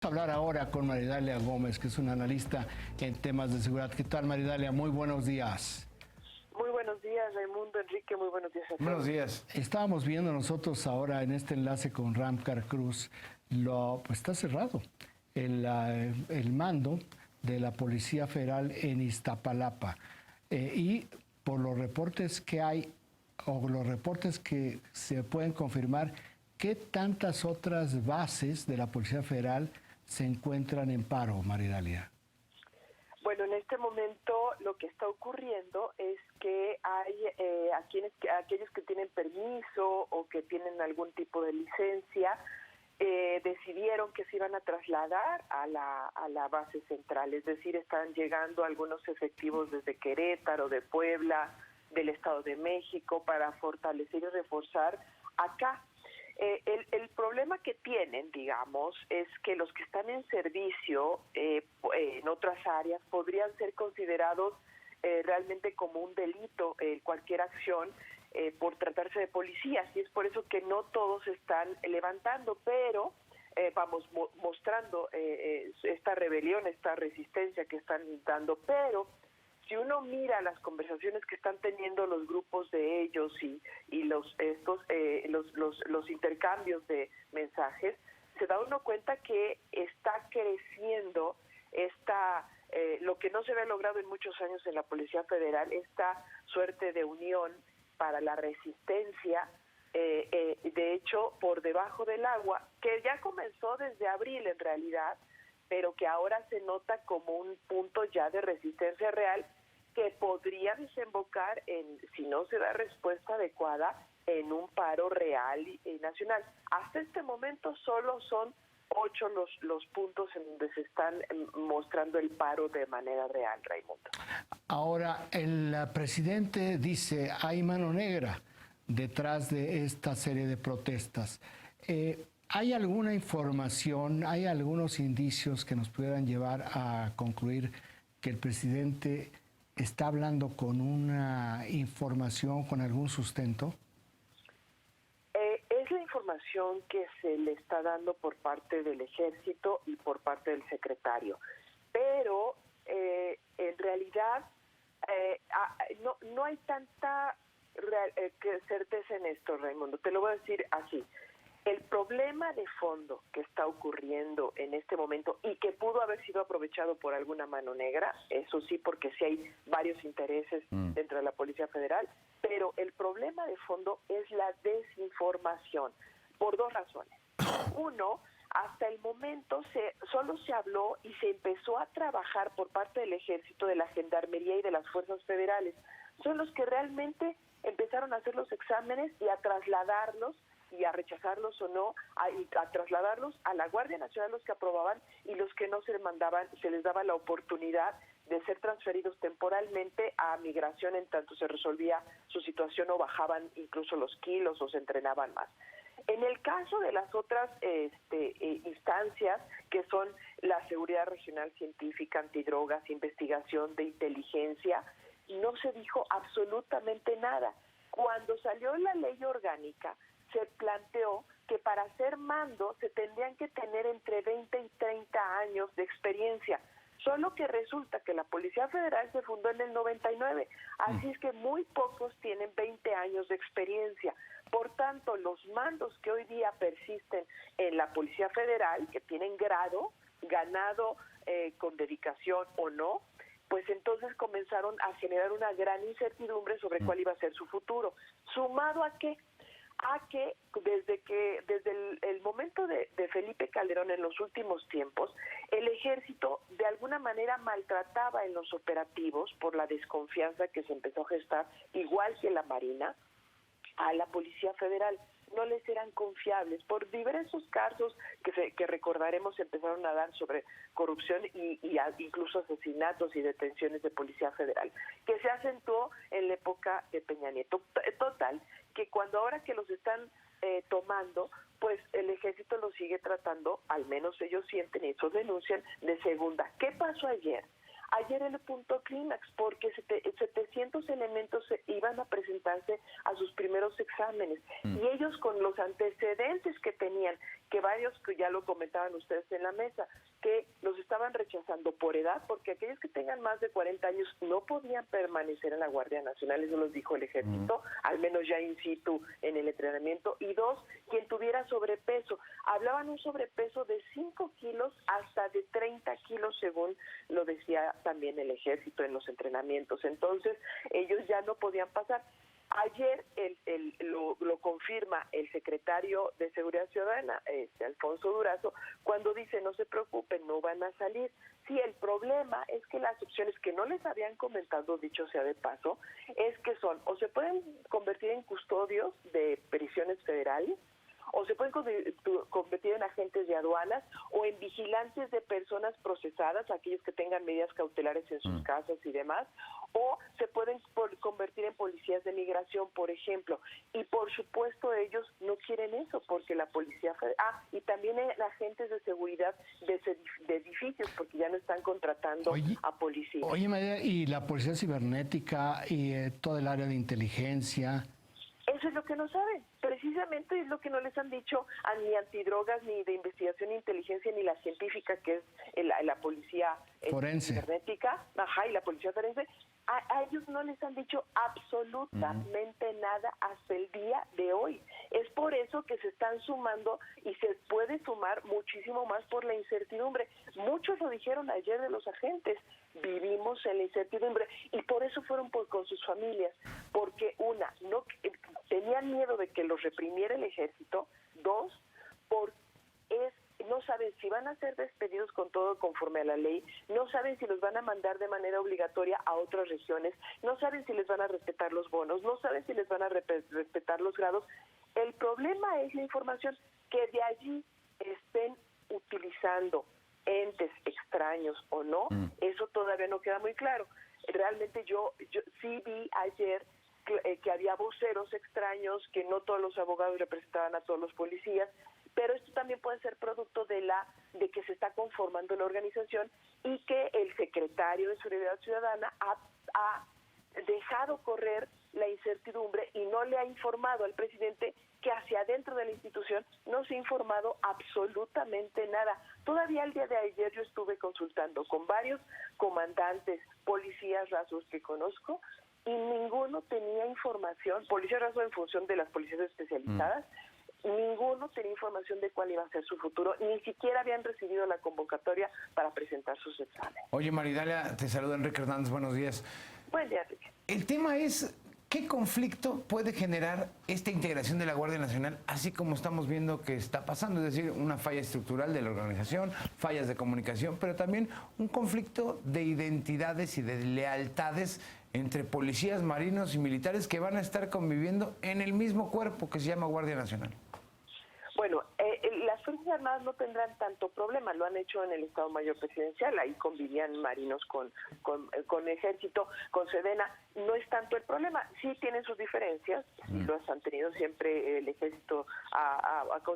Hablar ahora con Maridalia Gómez, que es una analista en temas de seguridad. ¿Qué tal, Maridalia? Muy buenos días. Muy buenos días, Raimundo, Enrique, muy buenos días a todos. Buenos días. Estábamos viendo nosotros ahora en este enlace con Ramcar Cruz, pues está cerrado el mando de la Policía Federal en Iztapalapa. Y por los reportes que hay, o los reportes que se pueden confirmar, ¿qué tantas otras bases de la Policía Federal se encuentran en paro, Maridalia? Bueno, en este momento lo que está ocurriendo es que hay aquellos que tienen permiso o que tienen algún tipo de licencia, decidieron que se iban a trasladar a la base central, es decir, están llegando algunos efectivos desde Querétaro, de Puebla, del Estado de México, para fortalecer y reforzar acá. El problema que tienen, digamos, es que los que están en servicio en otras áreas podrían ser considerados realmente como un delito, cualquier acción por tratarse de policías, y es por eso que no todos están levantando, pero vamos mostrando esta rebelión, esta resistencia que están dando, pero si uno mira las conversaciones que están teniendo los grupos de ellos y los intercambios de mensajes, se da uno cuenta que está creciendo lo que no se había logrado en muchos años en la Policía Federal, esta suerte de unión para la resistencia, de hecho, por debajo del agua, que ya comenzó desde abril en realidad, pero que ahora se nota como un punto ya de resistencia real, que podría desembocar si no se da respuesta adecuada, en un paro real y nacional. Hasta este momento solo son 8 los puntos en donde se están mostrando el paro de manera real, Raimundo. Ahora, el presidente dice, hay mano negra detrás de esta serie de protestas. ¿Hay alguna información, hay algunos indicios que nos pudieran llevar a concluir que el presidente está hablando con una información, con algún sustento? Es la información que se le está dando por parte del Ejército y por parte del secretario, pero en realidad no hay tanta certeza en esto, Raimundo. Te lo voy a decir así. El problema de fondo que está ocurriendo en este momento y que pudo haber sido aprovechado por alguna mano negra, eso sí, porque sí hay varios intereses dentro de la Policía Federal, pero el problema de fondo es la desinformación, por 2 razones. Uno, hasta el momento solo se habló y se empezó a trabajar por parte del Ejército, de la Gendarmería y de las Fuerzas Federales. Son los que realmente empezaron a hacer los exámenes y a trasladarlos, y a rechazarlos o no, a trasladarlos a la Guardia Nacional, los que aprobaban, y los que no se les mandaban, se les daba la oportunidad de ser transferidos temporalmente a migración en tanto se resolvía su situación o bajaban incluso los kilos o se entrenaban más. En el caso de las otras instancias, que son la Seguridad Regional Científica, Antidrogas, Investigación de Inteligencia, no se dijo absolutamente nada. Cuando salió la ley orgánica, se planteó que para ser mando se tendrían que tener entre 20 y 30 años de experiencia. Solo que resulta que la Policía Federal se fundó en el 99, así es que muy pocos tienen 20 años de experiencia. Por tanto, los mandos que hoy día persisten en la Policía Federal, que tienen grado, ganado con dedicación o no, pues entonces comenzaron a generar una gran incertidumbre sobre cuál iba a ser su futuro. ¿Sumado a qué? A que desde el momento de Felipe Calderón en los últimos tiempos, el Ejército de alguna manera maltrataba en los operativos por la desconfianza que se empezó a gestar, igual que la Marina, a la Policía Federal. No les eran confiables por diversos casos que recordaremos empezaron a dar sobre corrupción y incluso asesinatos y detenciones de Policía Federal, que se acentuó en la época de Peña Nieto. Total, que ahora que los están tomando, pues el Ejército los sigue tratando, al menos ellos sienten y eso denuncian, de segunda. ¿Qué pasó ayer? Ayer el punto clímax, porque 700 elementos iban a presentarse a sus primeros exámenes y ellos con los antecedentes que tenían, que varios, que ya lo comentaban ustedes en la mesa, que los estaban rechazando por edad, porque aquellos que tengan más de 40 años no podían permanecer en la Guardia Nacional, eso los dijo el Ejército, al menos ya in situ en el entrenamiento, y dos, quien tuviera sobrepeso. Hablaban un sobrepeso de 5 kilos hasta de 30 kilos, según lo decía también el Ejército en los entrenamientos. Entonces, ellos ya no podían pasar. Ayer lo confirma el secretario de Seguridad Ciudadana, Alfonso Durazo, cuando dice no se preocupen, no van a salir. Sí, el problema es que las opciones que no les habían comentado, dicho sea de paso, es que son o se pueden convertir en custodios de prisiones federales, o se pueden convertir en agentes de aduanas o en vigilantes de personas procesadas, aquellos que tengan medidas cautelares en sus casas y demás, o se pueden convertir en policías de migración, por ejemplo. Y por supuesto ellos no quieren eso, porque la policía... y también en agentes de seguridad de edificios, porque ya no están contratando a policías. Oye, María, ¿y la policía cibernética y todo el área de inteligencia? Eso es lo que no saben, precisamente es lo que no les han dicho a ni antidrogas, ni de investigación e inteligencia, ni la científica, que es la policía forense, cibernética, y la policía forense. A ellos no les han dicho absolutamente nada hasta el día de hoy. Es por eso que se están sumando y se puede sumar muchísimo más por la incertidumbre. Muchos lo dijeron ayer de los agentes, vivimos en la incertidumbre y por eso fueron con sus familias, porque una, no tenían miedo de que los reprimiera el ejército, dos, no saben si van a ser despedidos con todo conforme a la ley, no saben si los van a mandar de manera obligatoria a otras regiones, no saben si les van a respetar los bonos, no saben si les van a respetar los grados. El problema es la información, que de allí estén utilizando entes extraños o no, eso todavía no queda muy claro. Realmente yo sí vi ayer que había voceros extraños, que no todos los abogados representaban a todos los policías, pero esto también puede ser producto de que se está conformando la organización y que el secretario de Seguridad Ciudadana ha dejado correr la incertidumbre y no le ha informado al presidente que hacia adentro de la institución no se ha informado absolutamente nada. Todavía el día de ayer yo estuve consultando con varios comandantes, policías rasos que conozco, y ninguno tenía información, policías rasos en función de las policías especializadas, ninguno tenía información de cuál iba a ser su futuro, ni siquiera habían recibido la convocatoria para presentar sus exámenes. Oye, Maridalia, te saluda Enrique Hernández, buenos días. Buen día, Enrique. El tema es, ¿qué conflicto puede generar esta integración de la Guardia Nacional, así como estamos viendo que está pasando? Es decir, una falla estructural de la organización, fallas de comunicación, pero también un conflicto de identidades y de lealtades entre policías, marinos y militares que van a estar conviviendo en el mismo cuerpo que se llama Guardia Nacional. Bueno, las Fuerzas Armadas no tendrán tanto problema, lo han hecho en el Estado Mayor Presidencial, ahí convivían marinos con Ejército, con Sedena, no es tanto el problema, sí tienen sus diferencias, sí los han tenido siempre, el Ejército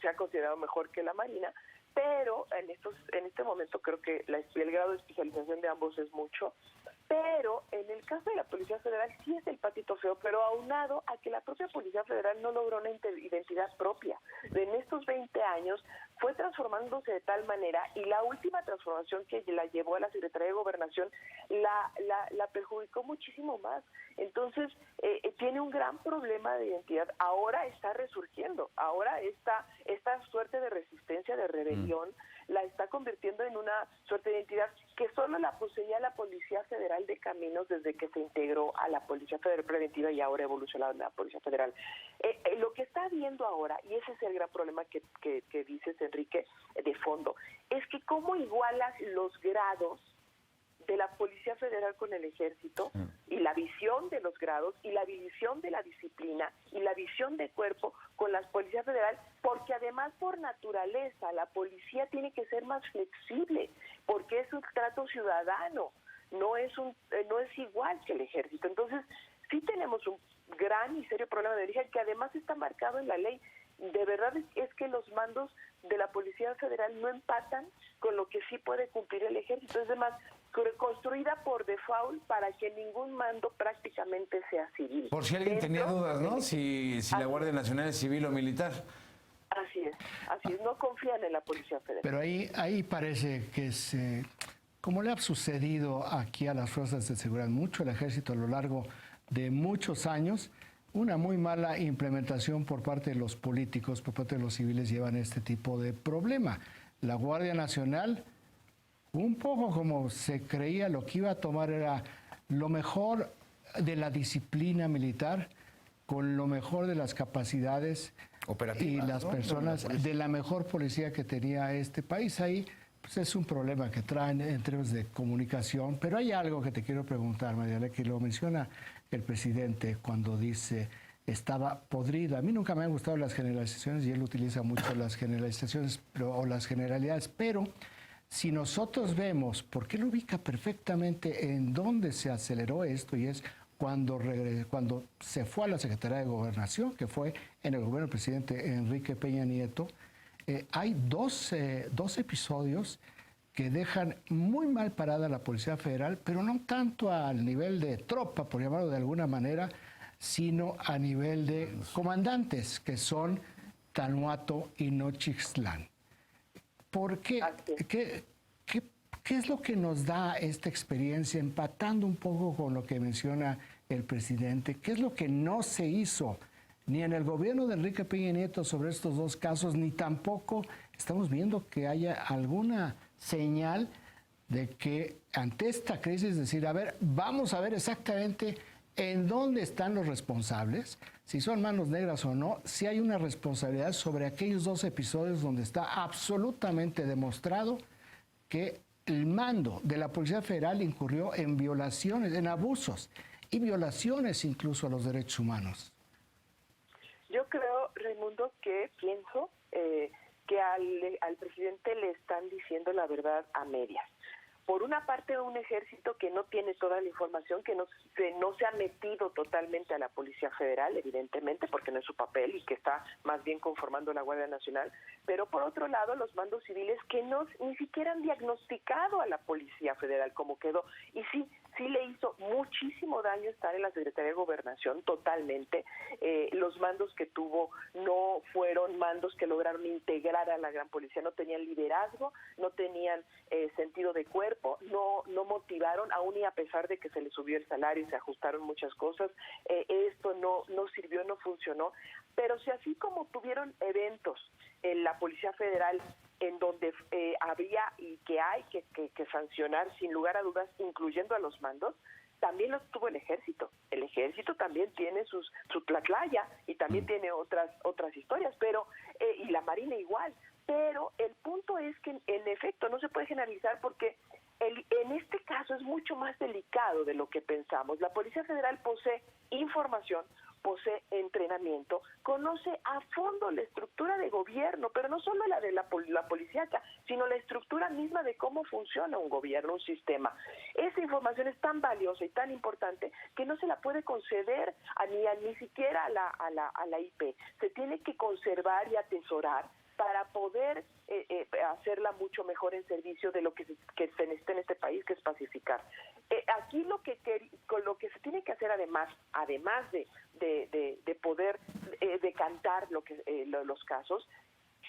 se ha considerado mejor que la Marina, pero en este momento creo que el grado de especialización de ambos es mucho. Pero en el caso de la Policía Federal sí es el patito feo, pero aunado a que la propia Policía Federal no logró una identidad propia. En estos 20 años fue transformándose de tal manera, y la última transformación que la llevó a la Secretaría de Gobernación la perjudicó muchísimo más. Entonces, tiene un gran problema de identidad. Ahora está resurgiendo, ahora esta suerte de resistencia, de rebelión, la está convirtiendo en una suerte de identidad que solo la poseía la Policía Federal de Caminos desde que se integró a la Policía Federal Preventiva y ahora evolucionó a la Policía Federal. Lo que está viendo ahora, y ese es el gran problema que dices, Enrique, de fondo, es que cómo igualas los grados de la Policía Federal con el Ejército, y la visión de los grados, y la visión de la disciplina, y la visión de cuerpo con la Policía Federal, porque además por naturaleza la policía tiene que ser más flexible, porque es un trato ciudadano, no es igual que el Ejército. Entonces, sí tenemos un gran y serio problema de origen que además está marcado en la ley. De verdad es que los mandos de la Policía Federal no empatan con lo que sí puede cumplir el Ejército. Es además construida por default para que ningún mando prácticamente sea civil. Por si alguien tenía dudas, ¿no? Si la Guardia Nacional es civil o militar. Así es, no confían en la Policía Federal. Pero ahí parece que es, como le ha sucedido aquí a las fuerzas de seguridad, mucho el ejército a lo largo de muchos años, una muy mala implementación por parte de los políticos, por parte de los civiles, llevan este tipo de problema. La Guardia Nacional, un poco como se creía, lo que iba a tomar era lo mejor de la disciplina militar, con lo mejor de las capacidades operativas, y las personas de la mejor policía que tenía este país. Ahí pues, es un problema que traen en términos de comunicación, pero hay algo que te quiero preguntar, Mariela, que lo menciona el presidente cuando dice estaba podrida. A mí nunca me han gustado las generalizaciones y él utiliza mucho las generalizaciones o las generalidades, pero si nosotros vemos, porque él ubica perfectamente en dónde se aceleró esto, y es cuando se fue a la Secretaría de Gobernación, que fue en el gobierno del presidente Enrique Peña Nieto, hay dos episodios que dejan muy mal parada a la Policía Federal, pero no tanto al nivel de tropa, por llamarlo de alguna manera, sino a nivel de comandantes, que son Tanuato y Nochixtlán. ¿Por qué? ¿Qué es lo que nos da esta experiencia, empatando un poco con lo que menciona el presidente? ¿Qué es lo que no se hizo ni en el gobierno de Enrique Peña Nieto sobre estos dos casos, ni tampoco estamos viendo que haya alguna señal de que ante esta crisis, decir, a ver, vamos a ver exactamente en dónde están los responsables, si son manos negras o no, si hay una responsabilidad sobre aquellos dos episodios donde está absolutamente demostrado que el mando de la Policía Federal incurrió en violaciones, en abusos y violaciones incluso a los derechos humanos? Yo creo, Raimundo, que pienso que al presidente le están diciendo la verdad a medias. Por una parte, un ejército que no tiene toda la información, que no se ha metido totalmente a la Policía Federal, evidentemente, porque no es su papel y que está más bien conformando la Guardia Nacional, pero por otro lado, los mandos civiles que ni siquiera han diagnosticado a la Policía Federal como quedó. Y sí le hizo muchísimo daño estar en la Secretaría de Gobernación, totalmente. Los mandos que tuvo no fueron mandos que lograron integrar a la gran policía, no tenían liderazgo, no tenían sentido de cuerpo, no motivaron, aún y a pesar de que se les subió el salario y se ajustaron muchas cosas, esto no sirvió, no funcionó. Pero si así como tuvieron eventos en la Policía Federal en donde habría y que hay que sancionar sin lugar a dudas, incluyendo a los mandos, también los tuvo el ejército. El ejército también tiene su tlatlaya y también tiene otras historias, pero y la Marina igual. Pero el punto es que en efecto no se puede generalizar porque en este caso es mucho más delicado de lo que pensamos. La Policía Federal posee información, posee entrenamiento, conoce a fondo la estructura de gobierno, pero no solo la de la policíaca, sino la estructura misma de cómo funciona un gobierno, un sistema. Esa información es tan valiosa y tan importante que no se la puede conceder ni siquiera a la IP. Se tiene que conservar y atesorar para poder hacerla mucho mejor en servicio de lo que se necesita en este país, que es pacificar. Aquí lo que se tiene que hacer además de poder decantar los casos,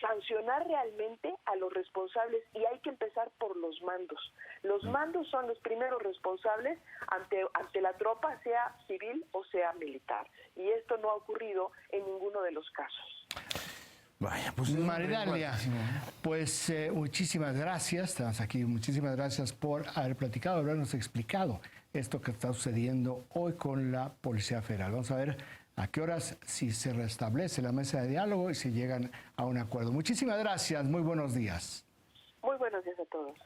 sancionar realmente a los responsables, y hay que empezar por los mandos. Los mandos son los primeros responsables ante la tropa, sea civil o sea militar, y esto no ha ocurrido en ninguno de los casos. Vaya, pues Maridalia, pues muchísimas gracias, estamos aquí, muchísimas gracias por haber platicado, habernos explicado esto que está sucediendo hoy con la Policía Federal. Vamos a ver a qué horas, si se restablece la mesa de diálogo y si llegan a un acuerdo. Muchísimas gracias, muy buenos días. Muy buenos días a todos.